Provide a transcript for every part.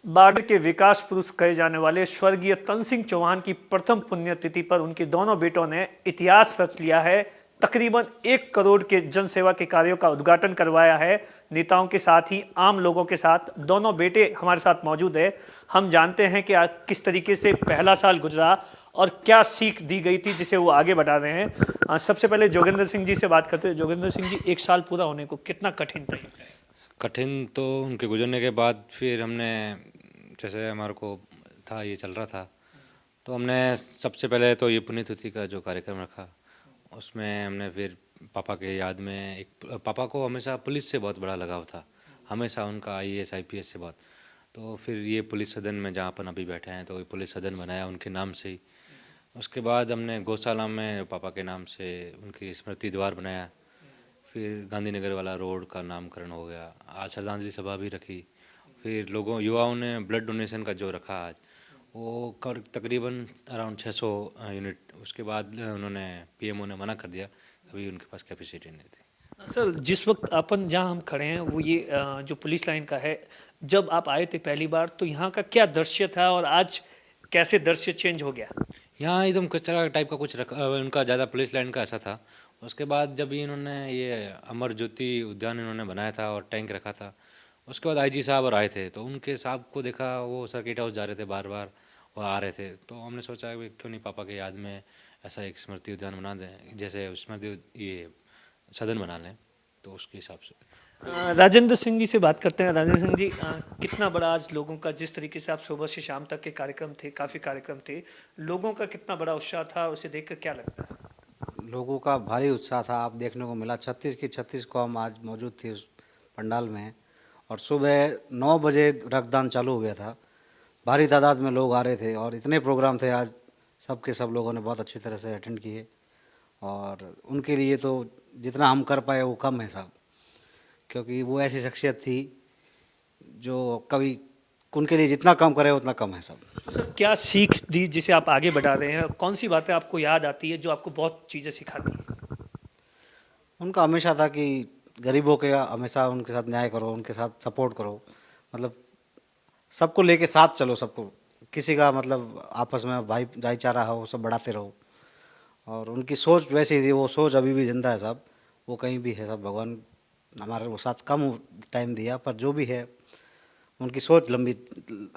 बाड़मेर के विकास पुरुष कहे जाने वाले स्वर्गीय तन सिंह चौहान की प्रथम पुण्यतिथि पर उनके दोनों बेटों ने इतिहास रच लिया है। तकरीबन 1 करोड़ के जनसेवा के कार्यों का उद्घाटन करवाया है। नेताओं के साथ ही आम लोगों के साथ दोनों बेटे हमारे साथ मौजूद है। हम जानते हैं कि आज किस तरीके से पहला साल गुजरा और क्या सीख दी गई थी जिसे वो आगे बढ़ा रहे हैं। सबसे पहले जोगेंद्र सिंह जी से बात करते हैं। जोगेंद्र सिंह जी, 1 साल पूरा होने को कितना कठिन था? कठिन तो उनके गुजरने के बाद फिर हमने, जैसे हमारे को था ये चल रहा था, तो हमने सबसे पहले तो ये पुण्यतिथि का जो कार्यक्रम रखा, उसमें हमने फिर पापा के याद में पापा को हमेशा पुलिस से बहुत बड़ा लगाव था, हमेशा उनका आईएएस आईपीएस से बहुत। तो फिर ये पुलिस सदन में जहाँ अपन अभी बैठे हैं, तो ये पुलिस सदन बनाया उनके नाम से ही। उसके बाद हमने गौशाला में पापा के नाम से उनकी स्मृति द्वार बनाया। फिर गांधीनगर वाला रोड का नामकरण हो गया। आज श्रद्धांजलि सभा भी रखी। फिर युवाओं ने ब्लड डोनेशन का जो रखा आज, वो कर तकरीबन अराउंड 600 यूनिट। उसके बाद उन्होंने पीएमओ ने मना कर दिया, अभी उनके पास कैपेसिटी नहीं थी। सर, जिस वक्त अपन जहां हम खड़े हैं वो ये जो पुलिस लाइन का है, जब आप आए थे पहली बार तो यहाँ का क्या दृश्य था और आज कैसे दृश्य चेंज हो गया? यहाँ एकदम कचरा टाइप का कुछ रखा उनका, ज़्यादा पुलिस लाइन का ऐसा था। उसके बाद जब इन्होंने ये अमर ज्योति उद्यान इन्होंने बनाया था और टैंक रखा था, उसके बाद आईजी साहब और आए थे, तो उनके साहब को देखा वो सर्किट हाउस जा रहे थे बार बार और आ रहे थे, तो हमने सोचा कि क्यों नहीं पापा के याद में ऐसा एक स्मृति उद्यान बना दें, जैसे स्मृति ये सदन बना लें, तो उसके हिसाब से। राजेंद्र सिंह जी से बात करते हैं। राजेंद्र सिंह जी, कितना बड़ा आज लोगों का, जिस तरीके से आप सुबह से शाम तक के कार्यक्रम थे, काफ़ी कार्यक्रम थे, लोगों का कितना बड़ा उत्साह था, उसे देखकर क्या लगता है? लोगों का भारी उत्साह था, आप देखने को मिला। 36 की 36 कौम आज मौजूद थी उस पंडाल में, और सुबह 9 बजे रक्तदान चालू हो गया था। भारी तादाद में लोग आ रहे थे और इतने प्रोग्राम थे आज, सब के सब लोगों ने बहुत अच्छी तरह से अटेंड किए। और उनके लिए तो जितना हम कर पाए वो कम है साहब, क्योंकि वो ऐसी शख्सियत थी जो कभी, उनके लिए जितना कम करे उतना कम है सब। तो सर, क्या सीख दी जिसे आप आगे बढ़ा रहे हैं? कौन सी बातें आपको याद आती है जो आपको बहुत चीज़ें सिखाती हैं? उनका हमेशा था कि गरीबों के हमेशा उनके साथ न्याय करो, उनके साथ सपोर्ट करो, मतलब सबको लेके साथ चलो, सबको, किसी का मतलब आपस में भाईचारा हो, सब बढ़ाते रहो। और उनकी सोच वैसी थी, वो सोच अभी भी जिंदा है साहब, वो कहीं भी है साहब। भगवान हमारे वो साथ कम टाइम दिया, पर जो भी है उनकी सोच लंबी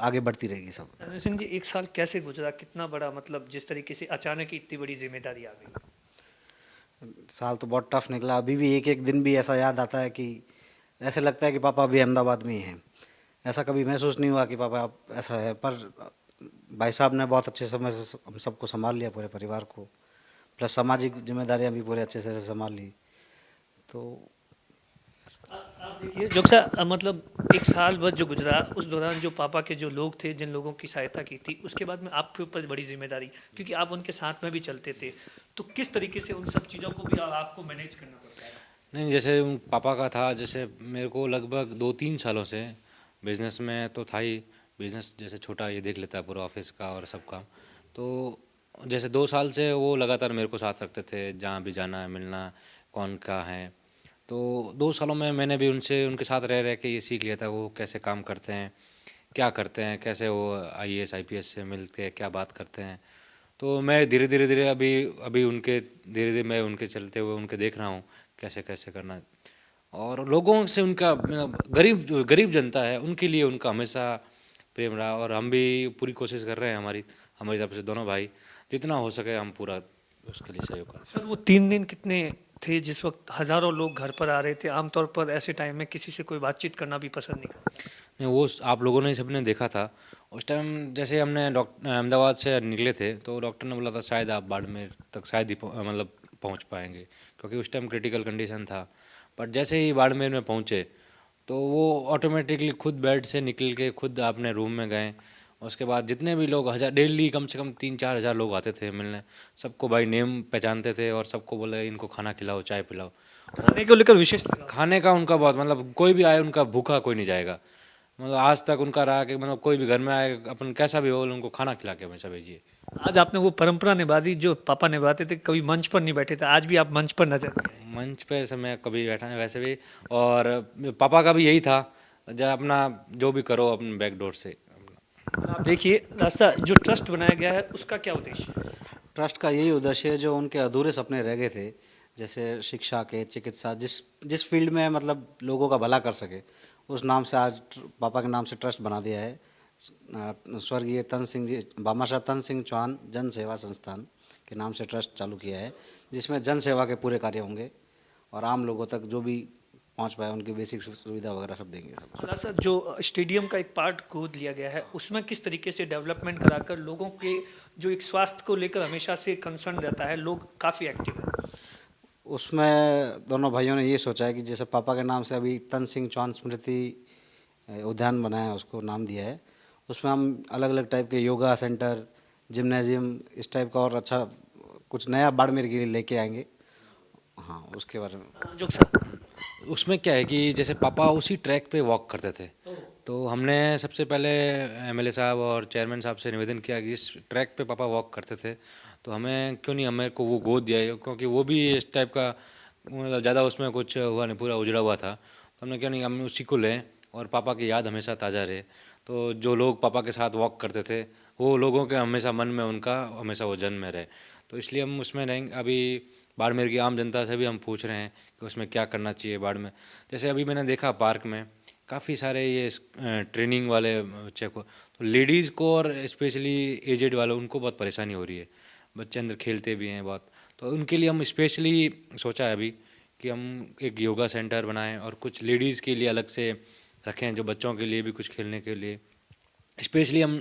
आगे बढ़ती रहेगी सब। रणवीर सिंह जी, 1 साल कैसे गुजरा? कितना बड़ा, मतलब जिस तरीके से अचानक ही इतनी बड़ी जिम्मेदारी आ गई? साल तो बहुत टफ निकला। अभी भी एक एक दिन भी ऐसा याद आता है कि ऐसे लगता है कि पापा अभी अहमदाबाद में ही हैं। ऐसा कभी महसूस नहीं हुआ कि पापा अब ऐसा है, पर भाई साहब ने बहुत अच्छे समय से हम सबको संभाल लिया, पूरे परिवार को, प्लस सामाजिक जिम्मेदारियां भी पूरे अच्छे से संभाल ली। तो आप देखिए जोग साहब, मतलब 1 साल बाद जो गुजरा, उस दौरान जो पापा के जो लोग थे, जिन लोगों की सहायता की थी, उसके बाद में आपके ऊपर बड़ी जिम्मेदारी, क्योंकि आप उनके साथ में भी चलते थे, तो किस तरीके से उन सब चीज़ों को भी आपको मैनेज करना पड़ता है? नहीं, जैसे पापा का था, जैसे मेरे को लगभग 2-3 सालों से बिजनेस में तो था ही। बिजनेस जैसे छोटा ये देख लेता है पूरा ऑफिस का और सब काम। तो जैसे 2 साल से वो लगातार मेरे को साथ रखते थे, जहाँ भी जाना है, मिलना, कौन का है। तो 2 सालों में मैंने भी उनसे उनके साथ रह रह के ये सीख लिया था वो कैसे काम करते हैं, क्या करते हैं, कैसे वो आईएएस आईपीएस से मिलते हैं, क्या बात करते हैं। तो मैं धीरे धीरे धीरे अभी अभी उनके धीरे धीरे मैं उनके चलते हुए उनके देख रहा हूँ कैसे कैसे करना। और लोगों से उनका गरीब जो गरीब जनता है उनके लिए उनका हमेशा प्रेम रहा, और हम भी पूरी कोशिश कर रहे हैं, हमारी हमारी तरफ से दोनों भाई जितना हो सके हम पूरा उसके लिए सहयोग करें। सर, वो 3 दिन कितने थे जिस वक्त हज़ारों लोग घर पर आ रहे थे? आमतौर पर ऐसे टाइम में किसी से कोई बातचीत करना भी पसंद नहीं करता। नहीं, वो आप लोगों ने सबने देखा था उस टाइम। जैसे हमने डॉक्टर अहमदाबाद से निकले थे, तो डॉक्टर ने बोला था शायद आप बाड़मेर तक शायद ही मतलब पहुंच पाएंगे, क्योंकि उस टाइम क्रिटिकल कंडीशन था। बट जैसे ही बाड़मेर में पहुंचे, तो वो ऑटोमेटिकली खुद बेड से निकल के खुद अपने रूम में गए। उसके बाद जितने भी लोग, हज़ार डेली कम से कम 3-4 हज़ार लोग आते थे मिलने, सबको बाई नेम पहचानते थे और सबको बोले इनको खाना खिलाओ, चाय पिलाओ। खाने को लेकर विशेष लगा। खाने का उनका बहुत, मतलब कोई भी आए उनका भूखा कोई नहीं जाएगा। मतलब आज तक उनका रहा कि मतलब कोई भी घर में आए, अपन कैसा भी हो, उनको खाना खिला के हमेशा भेजिए। आज आपने वो परंपरा निभा दी जो पापा निभाते थे। कभी मंच पर नहीं बैठे थे, आज भी आप मंच पर नजर नहीं आए। मंच पे ऐसे मैं कभी बैठा है वैसे भी, और पापा का भी यही था, जब अपना जो भी करो अपने बैक डोर से, आप देखिए रास्ता जो ट्रस्ट बनाया गया है उसका क्या उद्देश्य है? ट्रस्ट का यही उद्देश्य है, जो उनके अधूरे सपने रह गए थे, जैसे शिक्षा के, चिकित्सा, जिस जिस फील्ड में मतलब लोगों का भला कर सके, उस नाम से आज पापा के नाम से ट्रस्ट बना दिया है। स्वर्गीय तन सिंह जी, भामाशाह तन सिंह चौहान जन सेवा संस्थान के नाम से ट्रस्ट चालू किया है, जिसमें जन सेवा के पूरे कार्य होंगे और आम लोगों तक जो भी पहुंच पाए उनकी बेसिक सुविधा वगैरह सब देंगे सब। रास्ता जो स्टेडियम का एक पार्ट गोद लिया गया है उसमें किस तरीके से डेवलपमेंट कराकर लोगों के जो एक स्वास्थ्य को लेकर हमेशा से कंसर्न रहता है, लोग काफ़ी एक्टिव हैं। उसमें दोनों भाइयों ने ये सोचा है कि जैसे पापा के नाम से अभी तन सिंह चौहान स्मृति उद्यान बनाया है, उसको नाम दिया है, उसमें हम अलग अलग टाइप के योगा सेंटर, जिम्नेजियम, इस टाइप का और अच्छा कुछ नया बाड़मेर के लिए लेके आएंगे। हाँ, उसके बारे में जो सर उसमें क्या है कि जैसे पापा उसी ट्रैक पे वॉक करते थे, तो हमने सबसे पहले एमएलए साहब और चेयरमैन साहब से निवेदन किया कि इस ट्रैक पे पापा वॉक करते थे तो हमें क्यों नहीं, हमें को वो गोद दिया है, क्योंकि वो भी इस टाइप का मतलब ज़्यादा उसमें कुछ हुआ नहीं, पूरा उजड़ा हुआ था, तो हमने क्यों नहीं हम उसी को लें और पापा की याद हमेशा ताज़ा रहे। तो जो लोग पापा के साथ वॉक करते थे वो लोगों के हमेशा मन में उनका हमेशा वो जन्म में रहे, तो इसलिए हम उसमें रहेंगे। अभी बाड़मेर की आम जनता से भी हम पूछ रहे हैं कि उसमें क्या करना चाहिए बाड़मेर। जैसे अभी मैंने देखा पार्क में काफ़ी सारे ये ट्रेनिंग वाले बच्चे को, तो लेडीज़ को और स्पेशली एजेड वालों उनको बहुत परेशानी हो रही है, बच्चे अंदर खेलते भी हैं बहुत, तो उनके लिए हम स्पेशली सोचा है अभी कि हम एक योगा सेंटर बनाएं और कुछ लेडीज़ के लिए अलग से रखें, जो बच्चों के लिए भी कुछ खेलने के लिए स्पेशली हम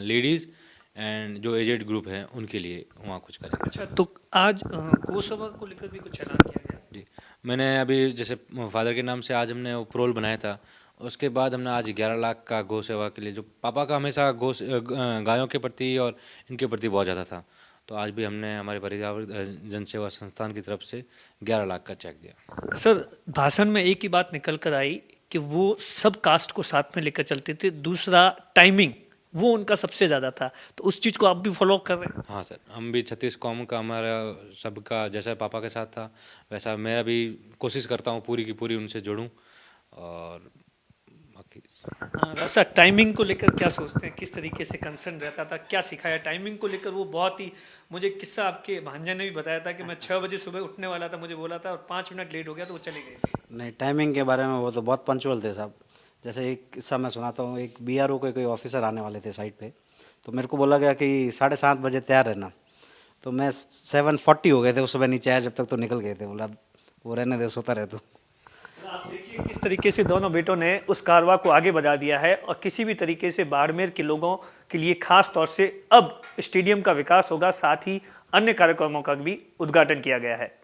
लेडीज़ एंड जो एजेड ग्रुप है उनके लिए वहाँ कुछ करेंगे। अच्छा, तो आज गौसभा को लेकर भी कुछ ऐलान किया गया? जी, मैंने अभी जैसे फादर के नाम से आज हमने वो प्रोल बनाया था, उसके बाद हमने आज 11 लाख का गौ सेवा के लिए, जो पापा का हमेशा गायों के प्रति और इनके प्रति बहुत ज़्यादा था, तो आज भी हमने हमारे परिवार जन सेवा संस्थान की तरफ से 11 लाख का चेक दिया। सर, भाषण में एक ही बात निकल कर आई कि वो सब कास्ट को साथ में लेकर चलते थे, दूसरा टाइमिंग वो उनका सबसे ज़्यादा था, तो उस चीज़ को आप भी फॉलो कर रहे हैं? हाँ सर, हम भी 36 कौम का हमारा सबका जैसा पापा के साथ था वैसा मेरा भी कोशिश करता हूँ पूरी की पूरी उनसे जुड़ूँ। और बाकी सर, टाइमिंग को लेकर क्या सोचते हैं, किस तरीके से कंसर्न रहता था, क्या सिखाया टाइमिंग को लेकर? वो बहुत ही, मुझे एक किस्सा आपके भांजा ने भी बताया था कि मैं 6 बजे सुबह उठने वाला था, मुझे बोला था और 5 मिनट लेट हो गया तो वो चले गए। नहीं, टाइमिंग के बारे में वो तो बहुत पंचुअल थे साहब। जैसे एक किस्सा मैं सुनाता हूँ, एक बीआरओ के कोई ऑफिसर आने वाले थे साइट पे, तो मेरे को बोला गया कि 7:30 बजे तैयार रहना, तो मैं 7:40 हो गए थे उस सुबह, नीचे आया जब तक तो निकल गए थे। बोला वो रहने दे, सोता रहे तू। आप देखिए किस तरीके से दोनों बेटों ने उस कारवा को आगे बढ़ा दिया है और किसी भी तरीके से बाड़मेर के लोगों के लिए खास तौर से अब स्टेडियम का विकास होगा, साथ ही अन्य कार्यक्रमों का भी उद्घाटन किया गया है।